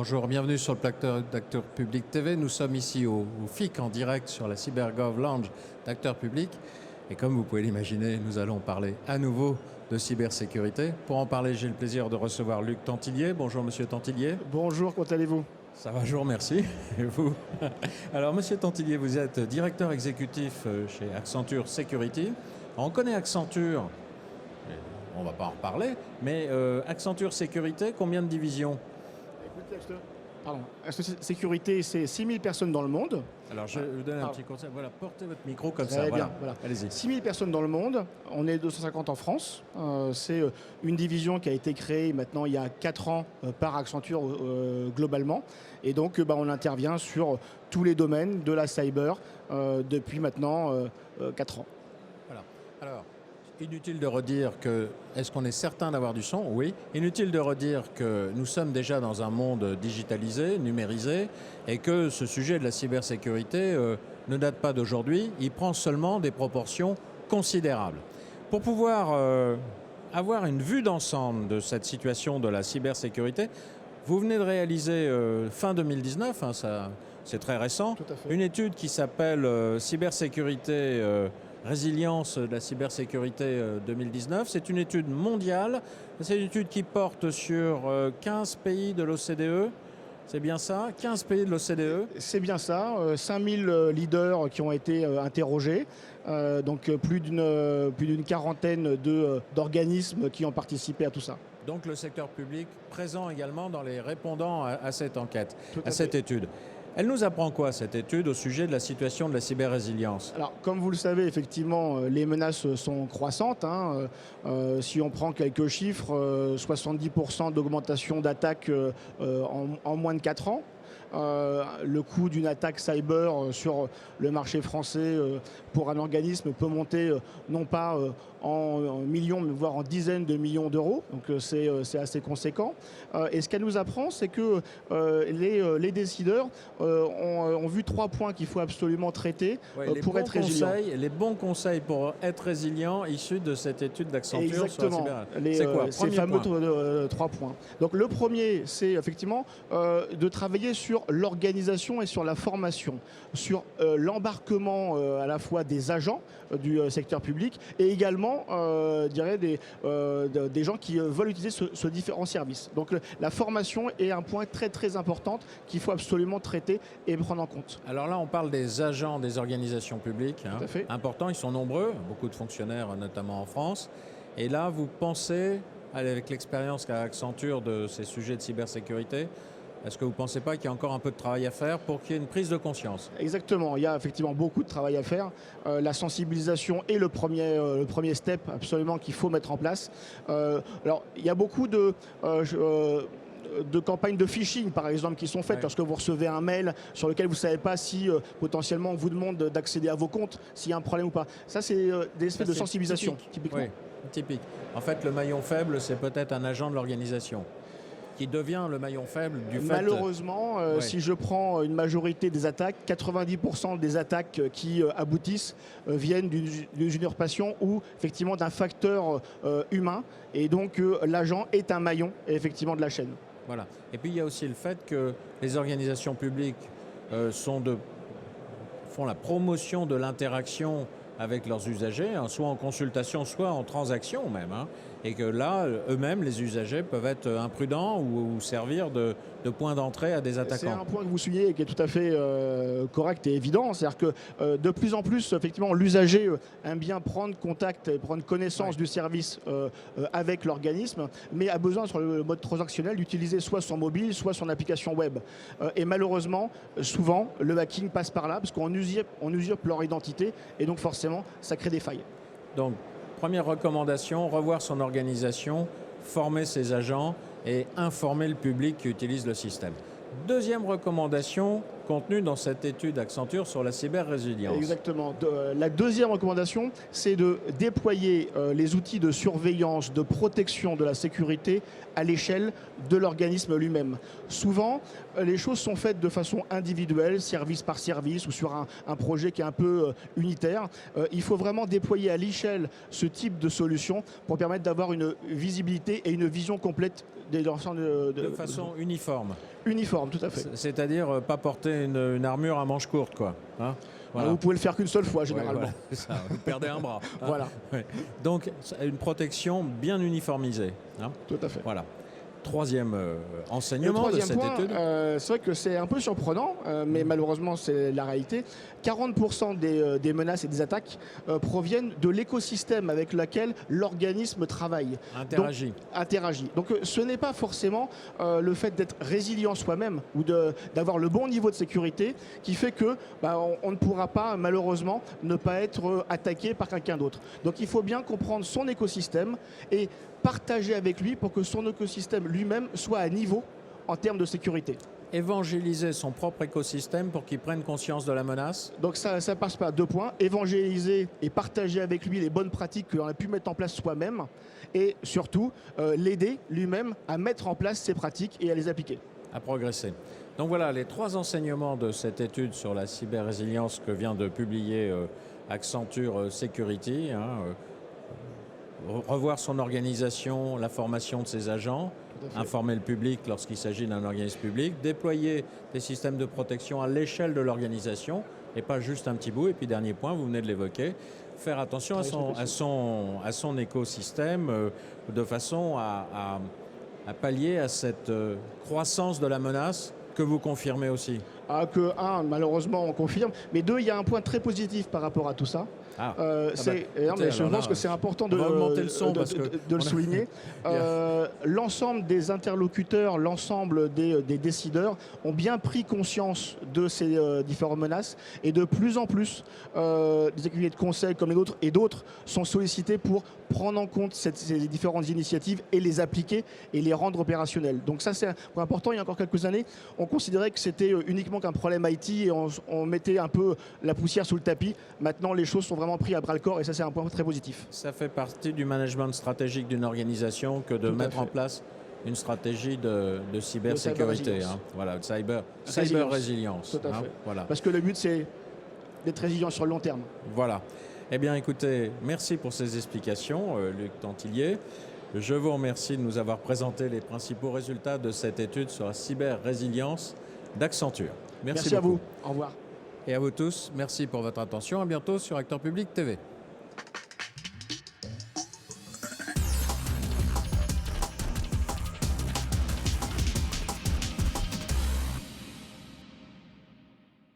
Bonjour, bienvenue sur le plateau d'Acteurs Publics TV. Nous sommes ici au FIC en direct sur la CyberGov Lounge d'Acteurs Publics. Et comme vous pouvez l'imaginer, nous allons parler à nouveau de cybersécurité. Pour en parler, j'ai le plaisir de recevoir Luc Tantillier. Bonjour Monsieur Tantillier. Bonjour, comment allez-vous? Ça va, je vous remercie. Et vous? Alors Monsieur Tantillier, vous êtes directeur exécutif chez Accenture Security. On connaît Accenture, on ne va pas en reparler, mais Accenture Sécurité, combien de divisions? Sécurité, c'est 6000 personnes dans le monde. Alors, je vous donne un petit conseil. Voilà, portez votre micro comme Très ça. bien, Voilà. Allez-y. 6000 personnes dans le monde. On est 250 en France. C'est une division qui a été créée maintenant il y a 4 ans par Accenture globalement. Et donc, on intervient sur tous les domaines de la cyber depuis maintenant 4 ans. Voilà. Alors, inutile de redire que, est-ce qu'on est certain d'avoir du son? Oui. Inutile de redire que nous sommes déjà dans un monde digitalisé, numérisé, et que ce sujet de la cybersécurité ne date pas d'aujourd'hui. Il prend seulement des proportions considérables. Pour pouvoir avoir une vue d'ensemble de cette situation de la cybersécurité, vous venez de réaliser fin 2019, c'est très récent, une étude qui s'appelle Cybersécurité Résilience de la cybersécurité 2019. C'est une étude mondiale. C'est une étude qui porte sur 15 pays de l'OCDE. C'est bien ça? 15 pays de l'OCDE? C'est bien ça. 5000 leaders qui ont été interrogés. Donc plus d'une quarantaine d'organismes qui ont participé à tout ça. Donc le secteur public présent également dans les répondants à cette enquête, à cette étude. Elle nous apprend quoi, cette étude, au sujet de la situation de la cyber-résilience? Alors, comme vous le savez, effectivement, les menaces sont croissantes. Si on prend quelques chiffres, 70% d'augmentation d'attaques en moins de 4 ans. Le coût d'une attaque cyber sur le marché français pour un organisme peut monter non pas en millions, mais voire en dizaines de millions d'euros. Donc c'est assez conséquent. Et ce qu'elle nous apprend, c'est que les décideurs ont vu 3 points qu'il faut absolument traiter pour être résilient. Les bons conseils pour être résilient issus de cette étude d'Accenture sur la cyber. C'est quoi? Ces fameux 3 points. Donc le premier, c'est effectivement de travailler sur l'organisation et sur la formation, sur l'embarquement à la fois des agents du secteur public et également des gens qui veulent utiliser ce différent service. Donc la formation est un point très très important qu'il faut absolument traiter et prendre en compte. Alors là, on parle des agents des organisations publiques. Tout à fait. Importants, ils sont nombreux, beaucoup de fonctionnaires notamment en France. Et là, vous pensez, avec l'expérience qu'a Accenture de ces sujets de cybersécurité, est-ce que vous ne pensez pas qu'il y a encore un peu de travail à faire pour qu'il y ait une prise de conscience? Exactement, il y a effectivement beaucoup de travail à faire. La sensibilisation est le premier step absolument qu'il faut mettre en place. Alors, il y a beaucoup de campagnes de phishing, par exemple, qui sont faites lorsque vous recevez un mail sur lequel vous ne savez pas si potentiellement on vous demande d'accéder à vos comptes, s'il y a un problème ou pas. Ça, c'est des effets de sensibilisation, typiquement. Oui, typique. En fait, le maillon faible, c'est peut-être un agent de l'organisation qui devient le maillon faible du fait... Malheureusement, si je prends une majorité des attaques, 90% des attaques qui aboutissent viennent d'une usurpation ou effectivement d'un facteur humain. Et donc l'agent est un maillon effectivement de la chaîne. Voilà. Et puis il y a aussi le fait que les organisations publiques font la promotion de l'interaction avec leurs usagers, soit en consultation, soit en transaction même. Et que là, eux-mêmes, les usagers peuvent être imprudents ou servir de point d'entrée à des attaquants. C'est un point que vous soulignez et qui est tout à fait correct et évident. C'est-à-dire que de plus en plus, effectivement, l'usager aime bien prendre contact et prendre connaissance du service avec l'organisme, mais a besoin, sur le mode transactionnel, d'utiliser soit son mobile, soit son application web. Et malheureusement, souvent, le hacking passe par là, parce qu'on usurpe leur identité, et donc forcément, ça crée des failles. Donc, première recommandation, revoir son organisation, former ses agents et informer le public qui utilise le système. Deuxième recommandation, contenues dans cette étude Accenture sur la cyber-résilience. Exactement. La deuxième recommandation, c'est de déployer les outils de surveillance, de protection de la sécurité à l'échelle de l'organisme lui-même. Souvent, les choses sont faites de façon individuelle, service par service, ou sur un projet qui est un peu unitaire. Il faut vraiment déployer à l'échelle ce type de solution pour permettre d'avoir une visibilité et une vision complète de l'ensemble de façon uniforme. Uniforme, tout à fait. C'est-à-dire pas porter une armure à manches courtes, quoi. Hein, voilà. Vous pouvez le faire qu'une seule fois, généralement. Ouais, voilà, ça, vous perdez un bras. Hein. Voilà. Ouais. Donc, une protection bien uniformisée. Hein. Tout à fait. Voilà. Troisième enseignement de cette étude. C'est vrai que c'est un peu surprenant, mais malheureusement c'est la réalité. 40% des menaces et des attaques proviennent de l'écosystème avec lequel l'organisme travaille. Interagit. Donc ce n'est pas forcément le fait d'être résilient soi-même ou d'avoir le bon niveau de sécurité qui fait que on ne pourra pas malheureusement ne pas être attaqué par quelqu'un d'autre. Donc il faut bien comprendre son écosystème et partager avec lui pour que son écosystème lui-même soit à niveau en termes de sécurité. Évangéliser son propre écosystème pour qu'il prenne conscience de la menace. Donc ça passe par 2 points. Évangéliser et partager avec lui les bonnes pratiques qu'on a pu mettre en place soi-même et surtout l'aider lui-même à mettre en place ces pratiques et à les appliquer. À progresser. Donc voilà les 3 enseignements de cette étude sur la cyber-résilience que vient de publier Accenture Security. Revoir son organisation, la formation de ses agents, informer le public lorsqu'il s'agit d'un organisme public, déployer des systèmes de protection à l'échelle de l'organisation et pas juste un petit bout. Et puis dernier point, vous venez de l'évoquer, faire attention à son écosystème de façon à pallier à cette croissance de la menace que vous confirmez aussi. Malheureusement, on confirme. Mais 2, il y a un point très positif par rapport à tout ça. Je pense que c'est important de le souligner. L'ensemble des interlocuteurs, l'ensemble des décideurs ont bien pris conscience de ces différentes menaces et de plus en plus des éculiers de conseil comme les nôtres et d'autres sont sollicités pour prendre en compte ces différentes initiatives et les appliquer et les rendre opérationnelles. Donc ça c'est un point important. Il y a encore quelques années, on considérait que c'était uniquement qu'un problème IT et on mettait un peu la poussière sous le tapis. Maintenant les choses sont vraiment pris à bras le corps et ça c'est un point très positif. Ça fait partie du management stratégique d'une organisation que de mettre en place une stratégie de cybersécurité. Voilà, cyber résilience. Tout à fait. Voilà. Parce que le but c'est d'être résilient sur le long terme. Voilà. Eh bien écoutez, merci pour ces explications, Luc Tantillier. Je vous remercie de nous avoir présenté les principaux résultats de cette étude sur la cyber-résilience d'Accenture. Merci à vous. Au revoir. Et à vous tous, merci pour votre attention. À bientôt sur Acteur Public TV.